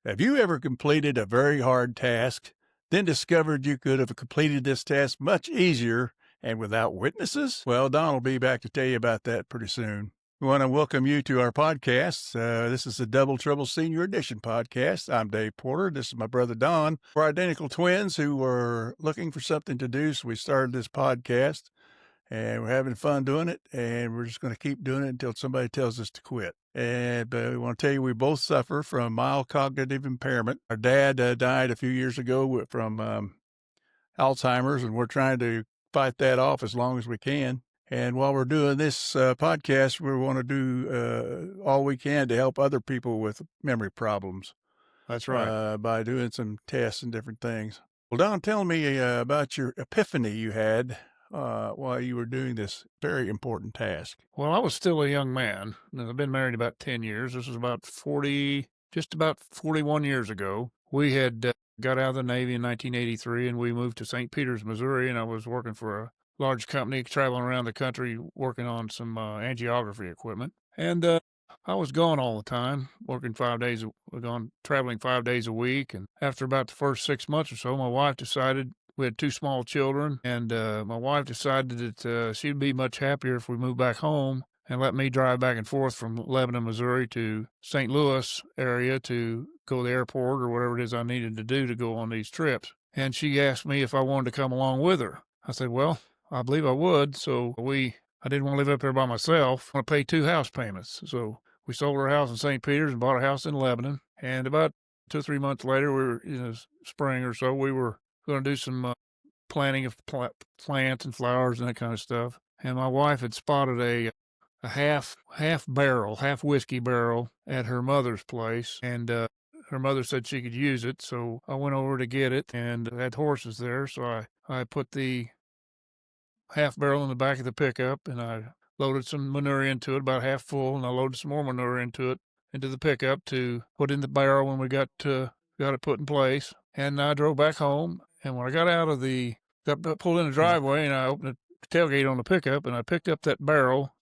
Have you ever completed a very hard task, then discovered you could have completed this task much easier and without witnesses? Well, Don will be back to tell you about that pretty soon. We want to welcome you to our podcast. This is the Double Trouble Senior Edition podcast. I'm Dave Porter. This is my brother Don. We're identical twins who were looking for something to do, so we started this podcast. And we're having fun doing it, and we're just going to keep doing it until somebody tells us to quit. But we want to tell you we both suffer from mild cognitive impairment. Our dad died a few years ago from Alzheimer's, and we're trying to fight that off as long as we can. And while we're doing this podcast, we want to do all we can to help other people with memory problems. That's right. By doing some tests and different things. Well, Don, tell me about your epiphany you had while you were doing this very important task. Well, I was still a young man. I've been married about 10 years. This was about 41 years ago. We had got out of the Navy in 1983, and we moved to St. Peters, Missouri, and I was working for a large company, traveling around the country, working on some angiography equipment. And I was gone all the time, traveling 5 days a week. And after about the first 6 months or so, my wife decided, we had 2 small children, and my wife decided that she'd be much happier if we moved back home and let me drive back and forth from Lebanon, Missouri to St. Louis area to go to the airport or whatever it is I needed to do to go on these trips. And she asked me if I wanted to come along with her. I said, well, I believe I would. So I didn't want to live up there by myself. I want to pay 2 house payments. So we sold our house in St. Peters and bought a house in Lebanon. And about 2 or 3 months later, we were in the spring or so, we were going to do some planting of plants and flowers and that kind of stuff. And my wife had spotted a half whiskey barrel at her mother's place, and her mother said she could use it. So I went over to get it, and it had horses there. So I put the half barrel in the back of the pickup, and I loaded some manure into it, about half full, and I loaded some more manure into the pickup to put in the barrel when we got it put in place. And I drove back home. And when I got pulled in the driveway, and I opened the tailgate on the pickup, and I picked up that barrel,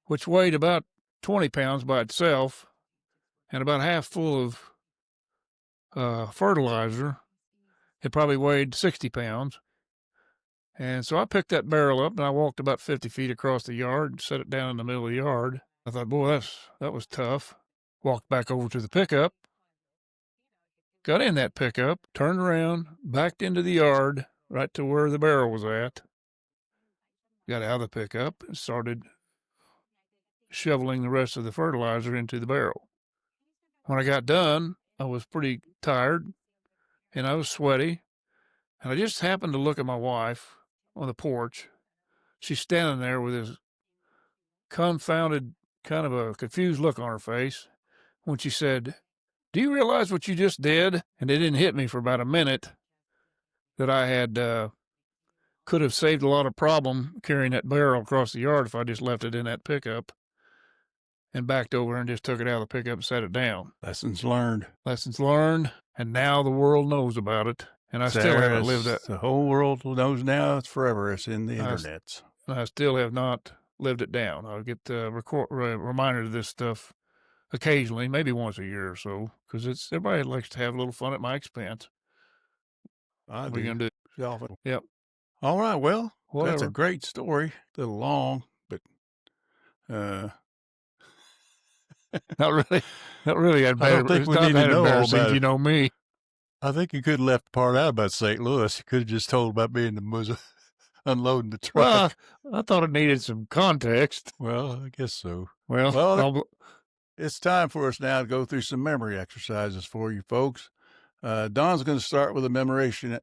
which weighed about 20 pounds by itself, and about half full of fertilizer. It probably weighed 60 pounds. And so I picked that barrel up, and I walked about 50 feet across the yard and set it down in the middle of the yard. I thought, boy, that was tough. Walked back over to the pickup. Got in that pickup, turned around, backed into the yard, right to where the barrel was at. Got out of the pickup and started shoveling the rest of the fertilizer into the barrel. When I got done, I was pretty tired, and I was sweaty, and I just happened to look at my wife on the porch. She's standing there with this confounded, kind of a confused look on her face when she said, "Do you realize what you just did?" And it didn't hit me for about a minute that I had could have saved a lot of problem carrying that barrel across the yard if I just left it in that pickup and backed over and just took it out of the pickup and set it down. Lessons learned. And now the world knows about it. And I still haven't lived that. The whole world knows now. It's forever. It's in the internet. I still have not lived it down. I'll get reminders of this stuff occasionally, maybe once a year or so, because everybody likes to have a little fun at my expense. What are you going to do? Often. Yep. All right. Well, whatever. That's a great story. A little long, but not really. I don't think we need to know all about it. You know me. I think you could have left the part out about St. Louis. You could have just told about being unloading the truck. Well, I thought it needed some context. Well, I guess so. Well, it's time for us now to go through some memory exercises for you folks. Don's going to start with a memorization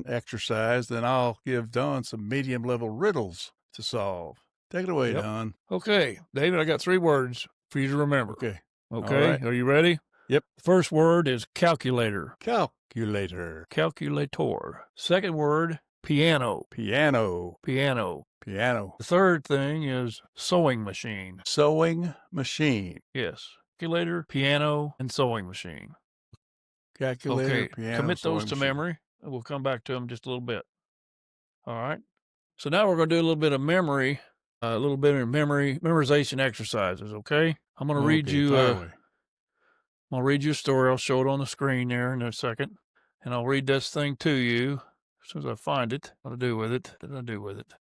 exercise. Then I'll give Don some medium-level riddles to solve. Take it away, yep. Don. Okay, David, I got 3 words for you to remember. Okay. Right. Are you ready? Yep. The first word is calculator. Calculator. Calculator. Second word, piano. Piano. Piano. Piano. The third thing is sewing machine. Sewing machine. Yes. Calculator, piano, and sewing machine. Calculator, piano, commit those to memory, and we'll come back to them just a little bit. All right. So now we're going to do a little bit of memorization exercises, okay? I'm going to read you I'll read you a story. I'll show it on the screen there in a second. And I'll read this thing to you as soon as I find it. What did I do with it?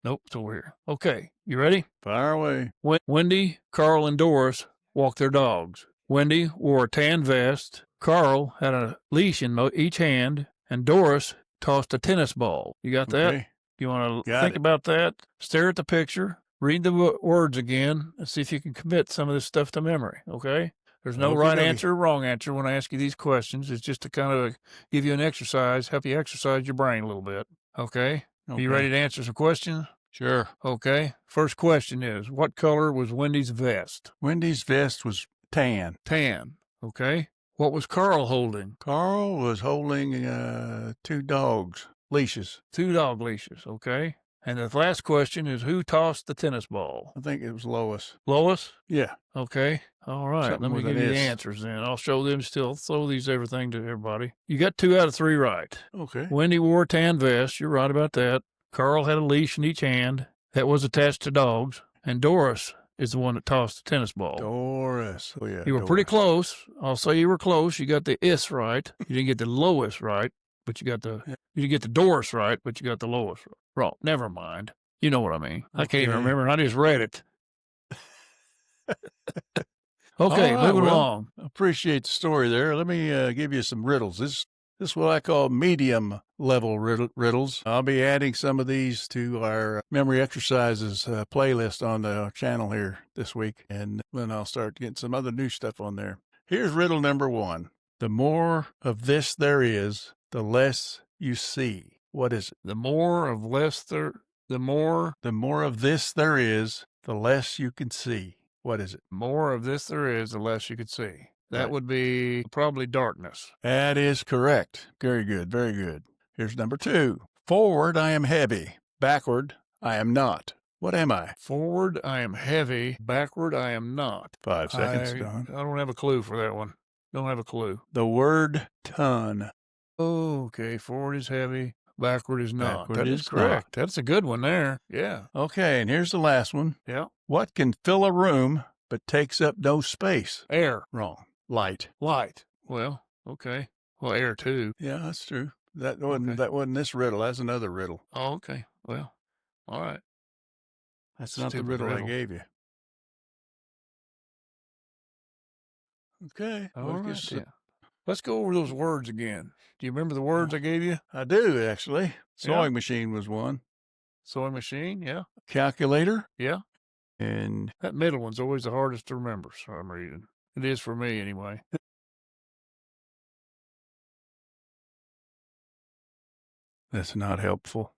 Nope, it's over here. Okay, you ready? Fire away. Wendy, Carl, and Doris walked their dogs. Wendy wore a tan vest. Carl had a leash in each hand. And Doris tossed a tennis ball. You got that? Okay. You want to Got think it. about that? Stare at the picture. Read the words again and see if you can commit some of this stuff to memory, okay? There's no right answer or wrong answer when I ask you these questions. It's just to kind of give you an exercise, help you exercise your brain a little bit, okay? Are you ready to answer some questions? Sure. Okay. First question is, what color was Wendy's vest? Wendy's vest was tan. Tan, okay. What was Carl holding? Carl was holding 2 dogs' leashes. 2 dog leashes, okay. And the last question is, who tossed the tennis ball? I think it was Lois. Lois? Yeah. Okay. All right. Something Let me with give an you the S. answers then. I'll show them still. Throw everything to everybody. You got 2 out of 3 right. Okay. Wendy wore a tan vest. You're right about that. Carl had a leash in each hand that was attached to dogs. And Doris is the one that tossed the tennis ball. Doris. Oh, yeah. You were pretty close. I'll say you were close. You got the is right. You didn't get the Lois right, but you didn't get the Doris right, but you got the Lois wrong. Never mind. You know what I mean. I can't even remember. I just read it. Okay, moving along. Appreciate the story there. Let me give you some riddles. This is what I call medium level riddles. I'll be adding some of these to our memory exercises playlist on the channel here this week, and then I'll start getting some other new stuff on there. Here's riddle number 1. The more of this there is, the less you see. What is it? The more of this there is, the less you can see. What is it? More of this there is, the less you could see. That would be probably darkness. That is correct. Very good. Very good. Here's number 2. Forward, I am heavy. Backward, I am not. What am I? Forward, I am heavy. Backward, I am not. 5 seconds, Don. I don't have a clue for that one. Don't have a clue. The word ton. Okay, forward is heavy. Backward is not. Backward That is is correct. That's a good one there. Yeah. Okay, and here's the last one. Yeah. What can fill a room but takes up no space? Air. Wrong. Light. Light. Well, okay. Well, air too. Yeah, that's true. That wasn't this riddle. That's another riddle. Oh, okay. Well, all right. That's not the Stupid riddle I riddle. gave you. Okay. All right. Yeah. Let's go over those words again. Do you remember the words I gave you? I do, actually. Sewing machine was one. Sewing machine, yeah. Calculator. Yeah. And that middle one's always the hardest to remember, so I'm reading. It is for me, anyway. that's not helpful.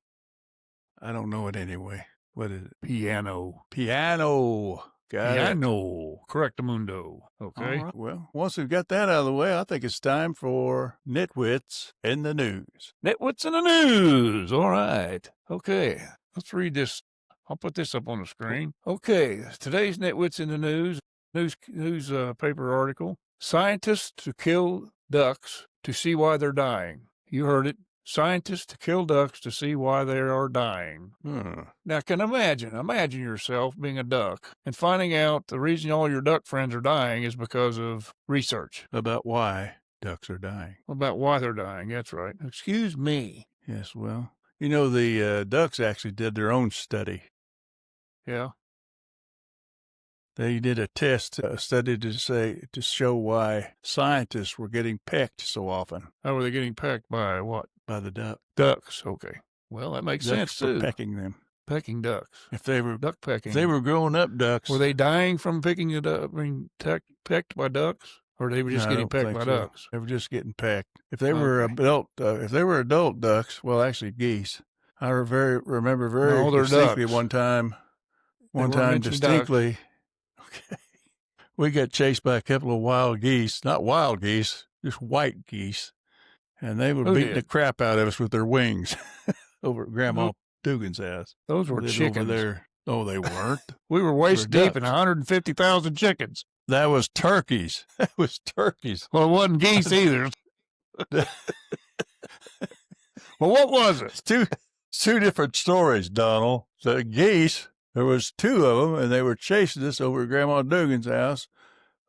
I don't know it anyway. What is it? Piano. Piano. Got Piano. Correctamundo. Okay. All right. Well, once we've got that out of the way, I think it's time for Nitwits in the News. Nitwits in the News. All right. Okay. Let's read this. I'll put this up on the screen. Okay. Today's Nitwits in the News. Newspaper article. Scientists to kill ducks to see why they're dying. You heard it. Scientists to kill ducks to see why they are dying. Now, imagine yourself being a duck and finding out the reason all your duck friends are dying is because of research. About why ducks are dying. About why they're dying, that's right. Excuse me. Yes, well, you know, the ducks actually did their own study. Yeah. They did a study to show why scientists were getting pecked so often. How were they getting pecked by what? By the duck. Ducks, okay. Well, that makes sense, too. Pecking them. Pecking ducks. If they were duck pecking. If they were growing up ducks. Were they dying from picking it up, pecked by ducks? Or they were just getting pecked by ducks? They were just getting pecked. If they were adult ducks, well, actually geese. I remember very distinctly one time distinctly. Okay. We got chased by a couple of wild geese. Not wild geese, just white geese. And they were beating the crap out of us with their wings over at Grandma Dugan's house. Those were chickens. Over there. Oh, they weren't. We were waist deep in 150,000 chickens. That was turkeys. Well, it wasn't geese either. Well, what was it? It's two different stories, Donald. The geese, there was 2 of them, and they were chasing us over at Grandma Dugan's house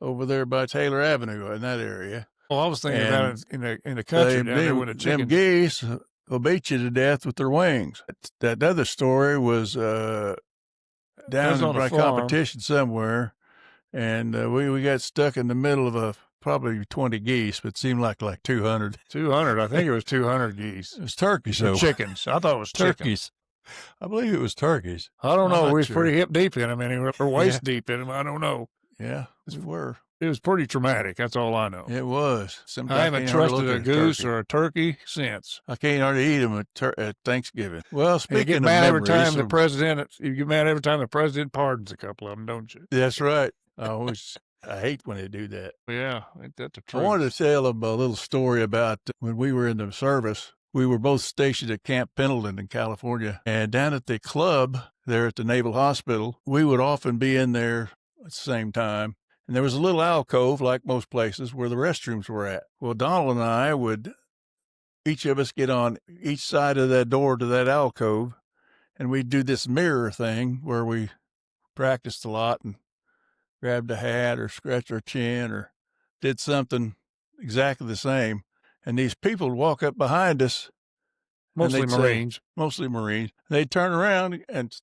over there by Taylor Avenue in that area. Oh, I was thinking And about it in the country down there with the them chicken. geese will beat you to death with their wings. That other story was down in on a my farm. competition somewhere, and we got stuck in the middle of probably 20 geese, but it seemed like 200. 200. I think it was 200 geese. It was turkeys, Or though. chickens. I thought it was chickens. Turkeys. I believe it was turkeys. I don't I'm know. not We was sure. pretty hip deep in them anyway, or waist deep in them. I don't know. Yeah, we were. It was pretty traumatic. That's all I know. It was. Sometimes I haven't trusted a goose or a turkey since. I can't hardly eat them at Thanksgiving. Well, speaking you get of mad memories, every time you get mad every time the president pardons a couple of them, don't you? That's right. I hate when they do that. Yeah, ain't that the I truth? wanted to tell them a little story about when we were in the service. We were both stationed at Camp Pendleton in California, and down at the club there at the Naval Hospital, we would often be in there at the same time. And there was a little alcove, like most places, where the restrooms were at. Well, Donald and I would, each of us get on each side of that door to that alcove, and we'd do this mirror thing where we practiced a lot and grabbed a hat or scratched our chin or did something exactly the same. And these people would walk up behind us. Mostly Marines. Mostly Marines. They'd turn around and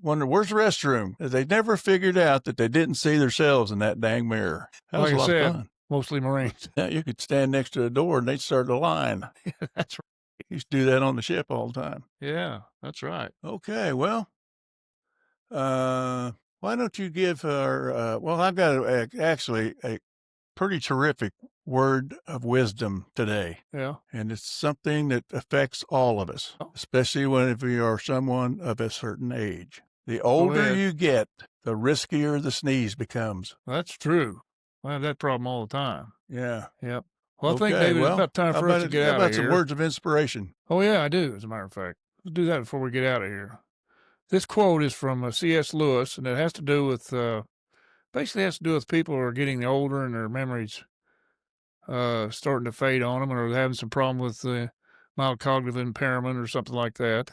wonder, where's the restroom? They never figured out that they didn't see themselves in that dang mirror. That was a lot of fun. Mostly Marines. Yeah, you could stand next to the door and they'd start a line. That's right. Used to do that on the ship all the time. Yeah, that's right. Okay, well, why don't you give our, well, I've got actually a pretty terrific word of wisdom today. Yeah. And it's something that affects all of us, especially when we are someone of a certain age. The older you get, the riskier the sneeze becomes. That's true. I have that problem all the time. Yeah. Yep. Well, I think, David, it's about time for us to get out of here. How about some words of inspiration? Oh, yeah, I do, as a matter of fact. Let's do that before we get out of here. This quote is from C.S. Lewis, and it has to do with, basically has to do with people who are getting older and their memories starting to fade on them, or having some problem with mild cognitive impairment or something like that.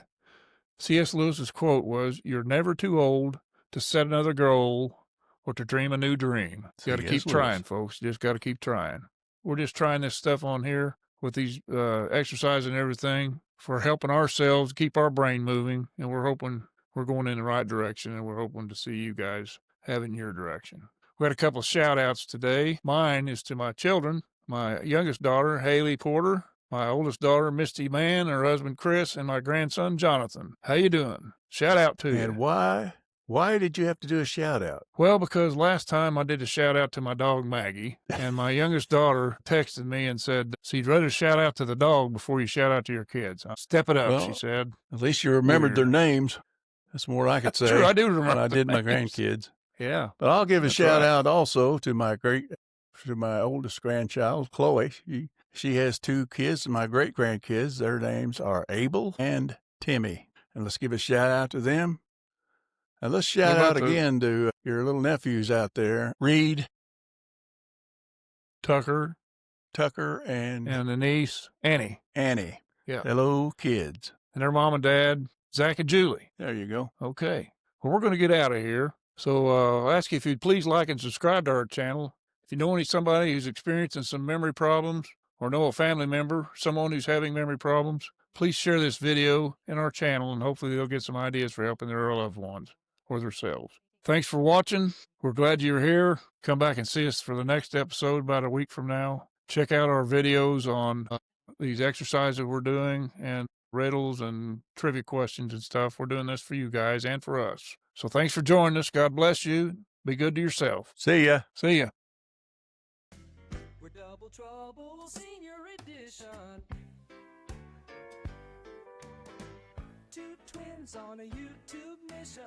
C.S. Lewis's quote was, "You're never too old to set another goal or to dream a new dream." You got to keep trying, folks. You just got to keep trying. We're just trying this stuff on here with these exercises and everything for helping ourselves keep our brain moving, and we're hoping we're going in the right direction, and we're hoping to see you guys having your direction. We had a couple of shout-outs today. Mine is to my children, my youngest daughter, Haley Porter, my oldest daughter, Misty Mann, her husband, Chris, and my grandson, Jonathan. How you doing? Shout out to you. And why did you have to do a shout out? Well, because last time I did a shout out to my dog, Maggie, and my youngest daughter texted me and said, "So you'd rather shout out to the dog before you shout out to your kids. Step it up," she said. At least you remembered their names. That's more I could say. True, I do remember. I did my grandkids. Yeah. But I'll give a shout out also to my oldest grandchild, Chloe. She has 2 kids, my great grandkids. Their names are Abel and Timmy. And let's give a shout out to them. And let's shout out again to your little nephews out there, Reed, Tucker, and the niece, Annie. Yeah. Hello, kids. And their mom and dad, Zach and Julie. There you go. Okay. Well, we're going to get out of here. So I'll ask you if you'd please like and subscribe to our channel. If you know somebody who's experiencing some memory problems, or know a family member, someone who's having memory problems, please share this video in our channel, and hopefully they'll get some ideas for helping their loved ones or themselves. Thanks for watching. We're glad you're here. Come back and see us for the next episode about a week from now. Check out our videos on these exercises we're doing and riddles and trivia questions and stuff. We're doing this for you guys and for us. So thanks for joining us. God bless you. Be good to yourself. See ya. See ya. Double Trouble Senior Edition. 2 twins on a YouTube mission.